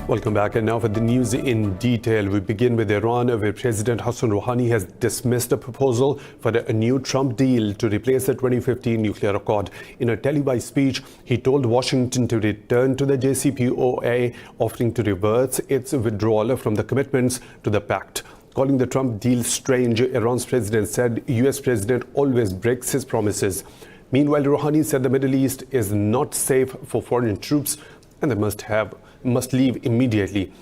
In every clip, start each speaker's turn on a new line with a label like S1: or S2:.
S1: Welcome back. And now for the news in detail. We begin with Iran, where President Hassan Rouhani has dismissed a proposal for a new Trump deal to replace the 2015 nuclear accord. In a televised speech, he told Washington to return to the JCPOA, offering to reverse its withdrawal from the commitments to the pact. Calling the Trump deal strange, Iran's president said US president always breaks his promises. Meanwhile, Rouhani said the Middle East is not safe for foreign troops and they must leave immediately.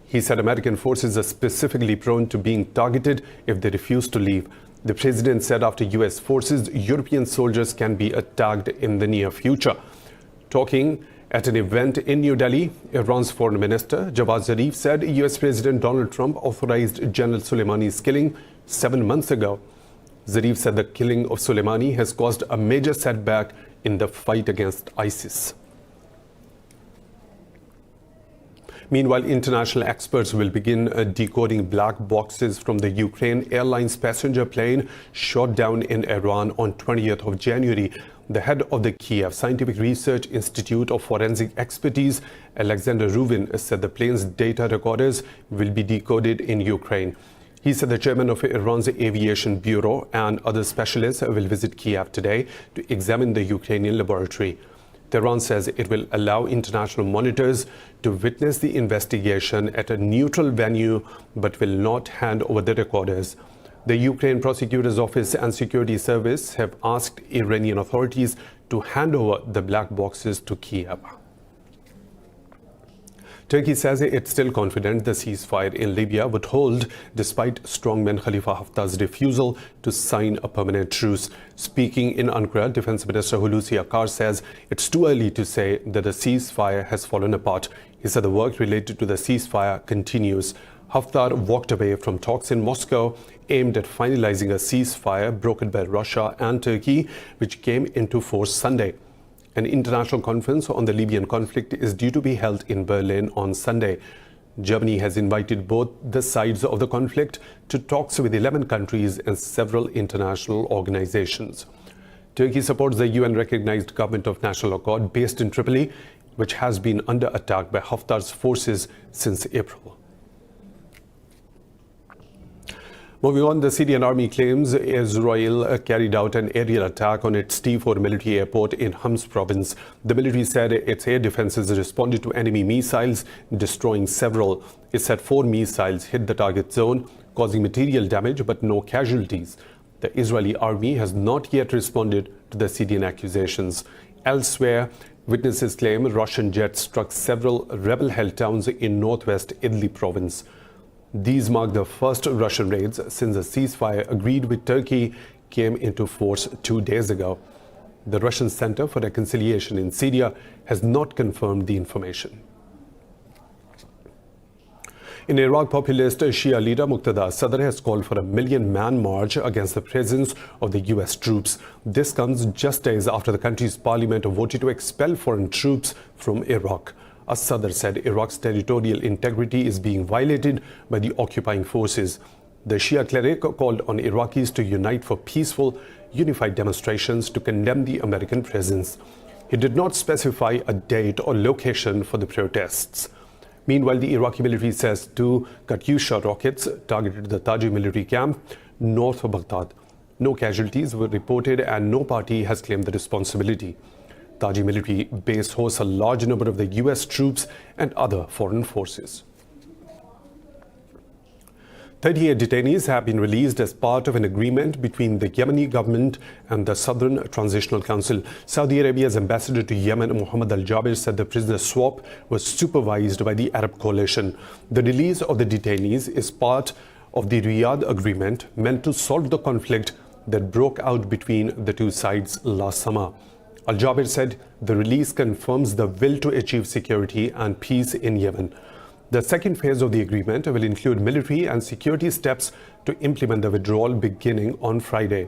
S1: He said American forces are specifically prone to being targeted if they refuse to leave. The president said after US forces, European soldiers can be attacked in the near future. Talking at an event in New Delhi, Iran's foreign minister Javad Zarif said US President Donald Trump authorized General Soleimani's killing 7 months ago. Zarif said the killing of Soleimani has caused a major setback in the fight against ISIS. Meanwhile, international experts will begin decoding black boxes from the Ukraine Airlines passenger plane shot down in Iran on 20th of January. The head of the Kiev Scientific Research Institute of Forensic Expertise, Alexander Ruvin, said the plane's data recorders will be decoded in Ukraine. He said the chairman of Iran's Aviation Bureau and other specialists will visit Kiev today to examine the Ukrainian laboratory. Tehran says it will allow international monitors to witness the investigation at a neutral venue but will not hand over the recorders. The Ukraine Prosecutor's Office and Security Service have asked Iranian authorities to hand over the black boxes to Kiev. Turkey says it's still confident the ceasefire in Libya would hold despite strongman Khalifa Haftar's refusal to sign a permanent truce. Speaking in Ankara, Defense Minister Hulusi Akar says it's too early to say that the ceasefire has fallen apart. He said the work related to the ceasefire continues. Haftar walked away from talks in Moscow aimed at finalizing a ceasefire brokered by Russia and Turkey, which came into force Sunday. An international conference on the Libyan conflict is due to be held in Berlin on Sunday. Germany has invited both the sides of the conflict to talks with 11 countries and several international organizations. Turkey supports the UN-recognized Government of National Accord based in Tripoli, which has been under attack by Haftar's forces since April. Moving on, the Syrian army claims Israel carried out an aerial attack on its T4 military airport in Homs province. The military said its air defenses responded to enemy missiles, destroying several. It said 4 missiles hit the target zone, causing material damage but no casualties. The Israeli army has not yet responded to the Syrian accusations. Elsewhere, witnesses claim Russian jets struck several rebel-held towns in northwest Idlib province. These mark the first Russian raids since the ceasefire agreed with Turkey came into force 2 days ago. The Russian Center for Reconciliation in Syria has not confirmed the information. In Iraq, populist Shia leader Muqtada Sadr has called for a 1 million-man march against the presence of the US troops. This comes just days after the country's parliament voted to expel foreign troops from Iraq. Sadr said Iraq's territorial integrity is being violated by the occupying forces. The Shia cleric called on Iraqis to unite for peaceful, unified demonstrations to condemn the American presence. He did not specify a date or location for the protests. Meanwhile, the Iraqi military says 2 Katyusha rockets targeted the Taji military camp north of Baghdad. No casualties were reported and no party has claimed the responsibility. Taji military base hosts a large number of the US troops and other foreign forces. 38 detainees have been released as part of an agreement between the Yemeni government and the Southern Transitional Council. Saudi Arabia's ambassador to Yemen, Mohammed Al-Jaber, said the prisoner swap was supervised by the Arab coalition. The release of the detainees is part of the Riyadh agreement meant to solve the conflict that broke out between the two sides last summer. Al-Jaber said the release confirms the will to achieve security and peace in Yemen. The second phase of the agreement will include military and security steps to implement the withdrawal beginning on Friday.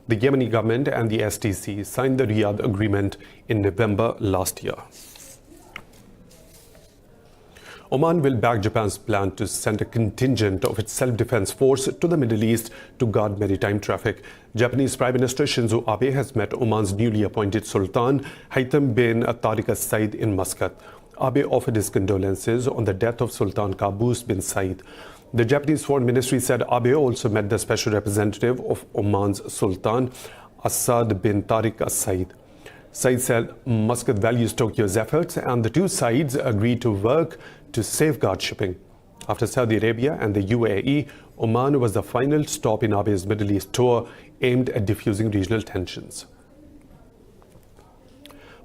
S1: The Yemeni government and the STC signed the Riyadh agreement in November last year. Oman will back Japan's plan to send a contingent of its self-defense force to the Middle East to guard maritime traffic. Japanese Prime Minister Shinzo Abe has met Oman's newly appointed Sultan, Haytham bin Tariq al-Said, in Muscat. Abe offered his condolences on the death of Sultan Qaboos bin Said. The Japanese Foreign Ministry said Abe also met the special representative of Oman's Sultan, Assad bin Tariq As-Said. Said said Muscat values Tokyo's efforts and the two sides agreed to work to safeguard shipping. After Saudi Arabia and the UAE, Oman was the final stop in Abe's Middle East tour aimed at diffusing regional tensions.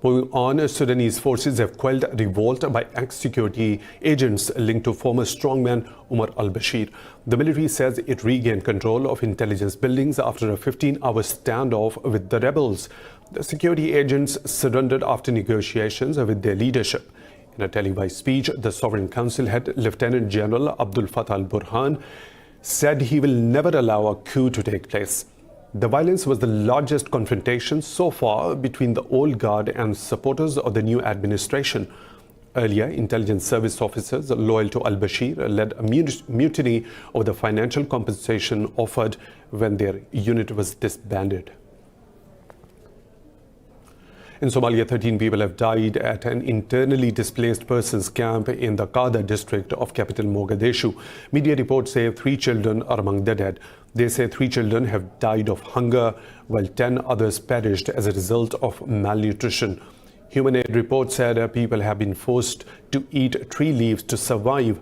S1: Moving on, Sudanese forces have quelled a revolt by ex-security agents linked to former strongman Omar al-Bashir. The military says it regained control of intelligence buildings after a 15-hour standoff with the rebels. The security agents surrendered after negotiations with their leadership. In a televised speech, the Sovereign Council head, Lieutenant General Abdul Fattah al-Burhan, said he will never allow a coup to take place. The violence was the largest confrontation so far between the old guard and supporters of the new administration. Earlier, intelligence service officers loyal to al-Bashir led a mutiny over the financial compensation offered when their unit was disbanded. In Somalia, 13 people have died at an internally displaced persons camp in the Kada district of capital Mogadishu. Media reports say 3 children are among the dead. They say 3 children have died of hunger, while 10 others perished as a result of malnutrition. Human aid reports said people have been forced to eat tree leaves to survive.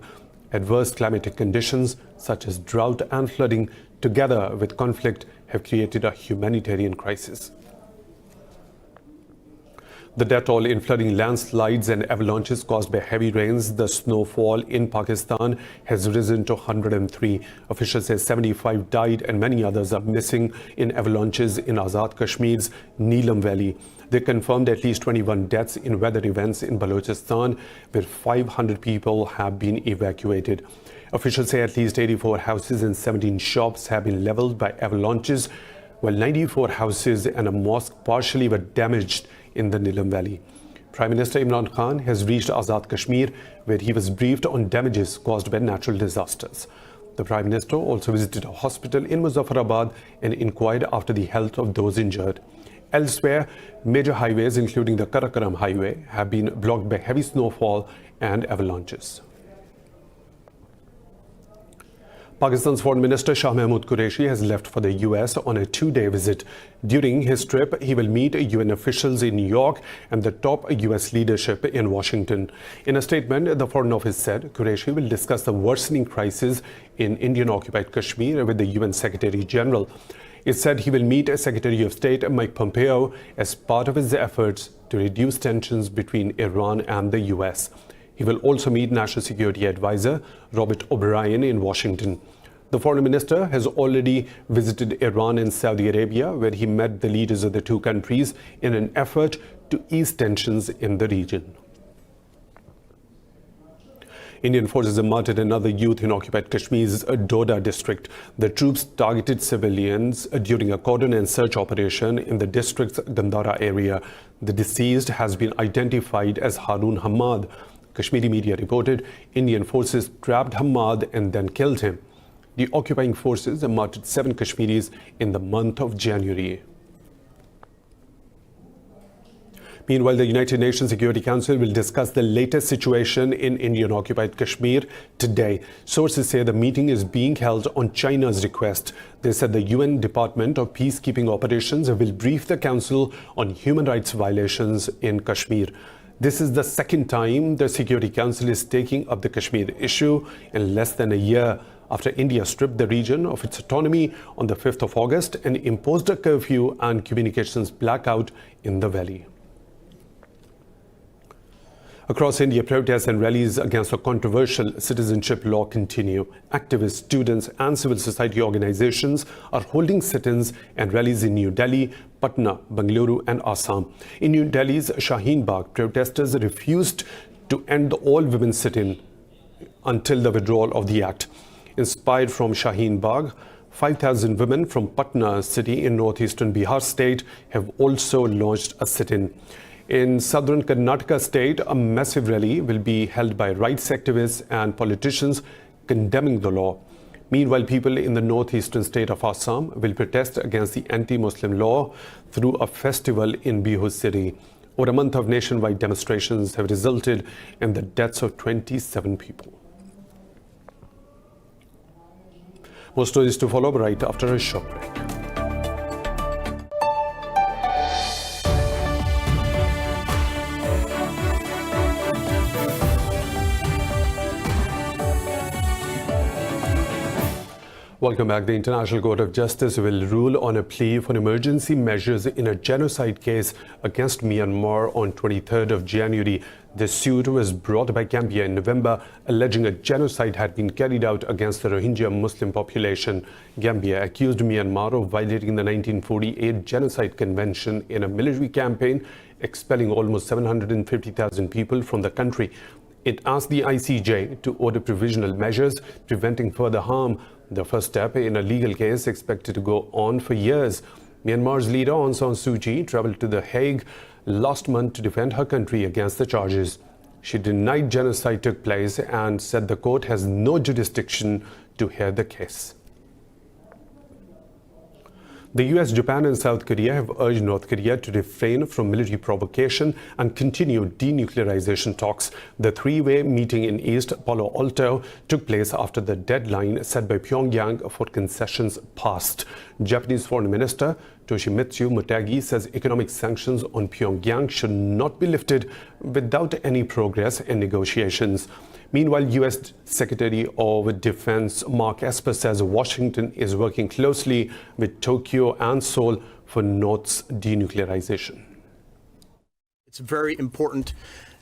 S1: Adverse climatic conditions such as drought and flooding, together with conflict, have created a humanitarian crisis. The death toll in flooding, landslides and avalanches caused by heavy rains, the snowfall in Pakistan has risen to 103. Officials say 75 died and many others are missing in avalanches in Azad Kashmir's Neelam Valley. They confirmed at least 21 deaths in weather events in Balochistan, where 500 people have been evacuated. Officials say at least 84 houses and 17 shops have been leveled by avalanches, while 94 houses and a mosque partially were damaged in the Neelam Valley. Prime Minister Imran Khan has reached Azad Kashmir, where he was briefed on damages caused by natural disasters. The Prime Minister also visited a hospital in Muzaffarabad and inquired after the health of those injured. Elsewhere, major highways, including the Karakoram Highway, have been blocked by heavy snowfall and avalanches. Pakistan's Foreign Minister Shah Mahmood Qureshi has left for the US on a 2-day visit. During his trip, he will meet UN officials in New York and the top US leadership in Washington. In a statement, the Foreign Office said Qureshi will discuss the worsening crisis in Indian-occupied Kashmir with the UN Secretary General. It said he will meet Secretary of State Mike Pompeo as part of his efforts to reduce tensions between Iran and the US. He will also meet National Security Advisor Robert O'Brien in Washington. The Foreign Minister has already visited Iran and Saudi Arabia, where he met the leaders of the two countries in an effort to ease tensions in the region. Indian forces have martyred another youth in occupied Kashmir's Doda district. The troops targeted civilians during a cordon and search operation in the district's Gandhara area. The deceased has been identified as Harun Hamad. Kashmiri media reported Indian forces trapped Hamad and then killed him. The occupying forces martyred 7 Kashmiris in the month of January. Meanwhile, the United Nations Security Council will discuss the latest situation in Indian-occupied Kashmir today. Sources say the meeting is being held on China's request. They said the UN Department of Peacekeeping Operations will brief the Council on human rights violations in Kashmir. This is the second time the Security Council is taking up the Kashmir issue in less than a year after India stripped the region of its autonomy on the 5th of August and imposed a curfew and communications blackout in the valley. Across India, protests and rallies against a controversial citizenship law continue. Activists, students and civil society organizations are holding sit-ins and rallies in New Delhi, Patna, Bengaluru and Assam. In New Delhi's Shaheen Bagh, protesters refused to end the all-women sit-in until the withdrawal of the act. Inspired from Shaheen Bagh, 5,000 women from Patna city in northeastern Bihar state have also launched a sit-in. In southern Karnataka state, a massive rally will be held by rights activists and politicians condemning the law. Meanwhile, people in the northeastern state of Assam will protest against the anti-Muslim law through a festival in Bihu city. Over a month of nationwide demonstrations have resulted in the deaths of 27 people. More stories to follow right after a short break. Welcome back. The International Court of Justice will rule on a plea for emergency measures in a genocide case against Myanmar on 23rd of January. The suit was brought by Gambia in November, alleging a genocide had been carried out against the Rohingya Muslim population. Gambia accused Myanmar of violating the 1948 Genocide Convention in a military campaign, expelling almost 750,000 people from the country. It asked the ICJ to order provisional measures preventing further harm, the first step in a legal case expected to go on for years. Myanmar's leader Aung San Suu Kyi traveled to The Hague last month to defend her country against the charges. She denied genocide took place and said the court has no jurisdiction to hear the case. The US, Japan and South Korea have urged North Korea to refrain from military provocation and continue denuclearization talks. The three-way meeting in East Palo Alto took place after the deadline set by Pyongyang for concessions passed. Japanese Foreign Minister Toshimitsu Motegi says economic sanctions on Pyongyang should not be lifted without any progress in negotiations. Meanwhile, U.S. Secretary of Defense Mark Esper says Washington is working closely with Tokyo and Seoul for North's denuclearization.
S2: It's very important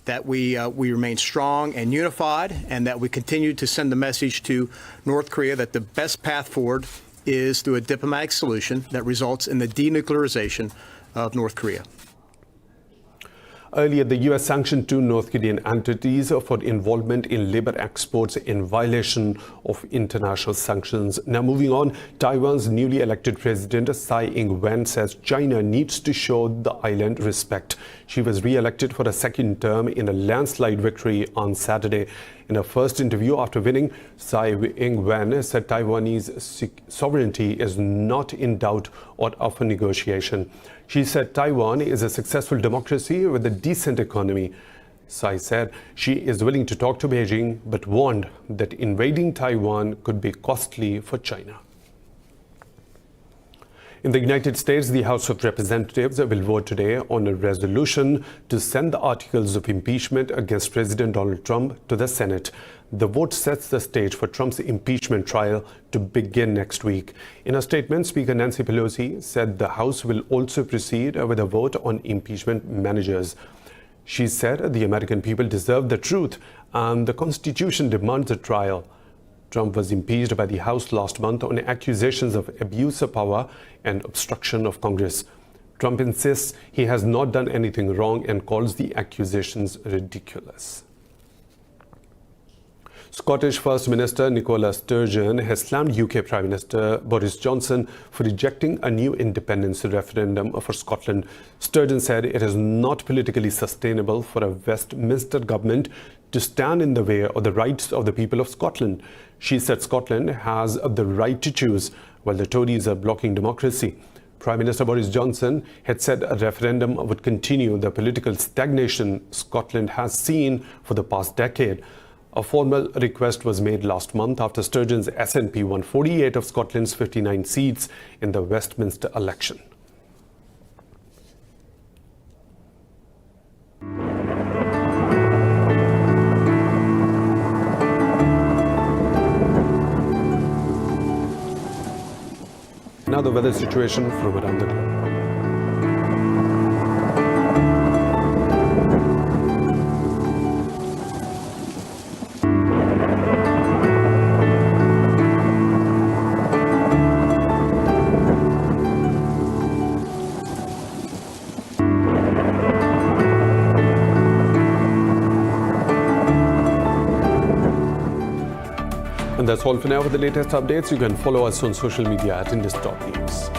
S2: that we remain strong and unified, and that we continue to send the message to North Korea that the best path forward is through a diplomatic solution that results in the denuclearization of North Korea.
S1: Earlier, the U.S. sanctioned two North Korean entities for involvement in labor exports in violation of international sanctions. Now moving on, Taiwan's newly elected president Tsai Ing-wen says China needs to show the island respect. She was re-elected for a second term in a landslide victory on Saturday. In her first interview after winning, Tsai Ing-wen said Taiwanese sovereignty is not in doubt or up for negotiation. She said Taiwan is a successful democracy with a decent economy. Tsai said she is willing to talk to Beijing, but warned that invading Taiwan could be costly for China. In the United States, the House of Representatives will vote today on a resolution to send the articles of impeachment against President Donald Trump to the Senate. The vote sets the stage for Trump's impeachment trial to begin next week. In a statement, Speaker Nancy Pelosi said the House will also proceed with a vote on impeachment managers. She said the American people deserve the truth and the Constitution demands a trial. Trump was impeached by the House last month on accusations of abuse of power and obstruction of Congress. Trump insists he has not done anything wrong and calls the accusations ridiculous. Scottish First Minister Nicola Sturgeon has slammed UK Prime Minister Boris Johnson for rejecting a new independence referendum for Scotland. Sturgeon said it is not politically sustainable for a Westminster government to stand in the way of the rights of the people of Scotland. She said Scotland has the right to choose, while the Tories are blocking democracy. Prime Minister Boris Johnson had said a referendum would continue the political stagnation Scotland has seen for the past decade. A formal request was made last month after Sturgeon's SNP won 48 of Scotland's 59 seats in the Westminster election. Now the weather situation from around the globe. And that's all for now. For the latest updates, you can follow us on social media at Indus.News.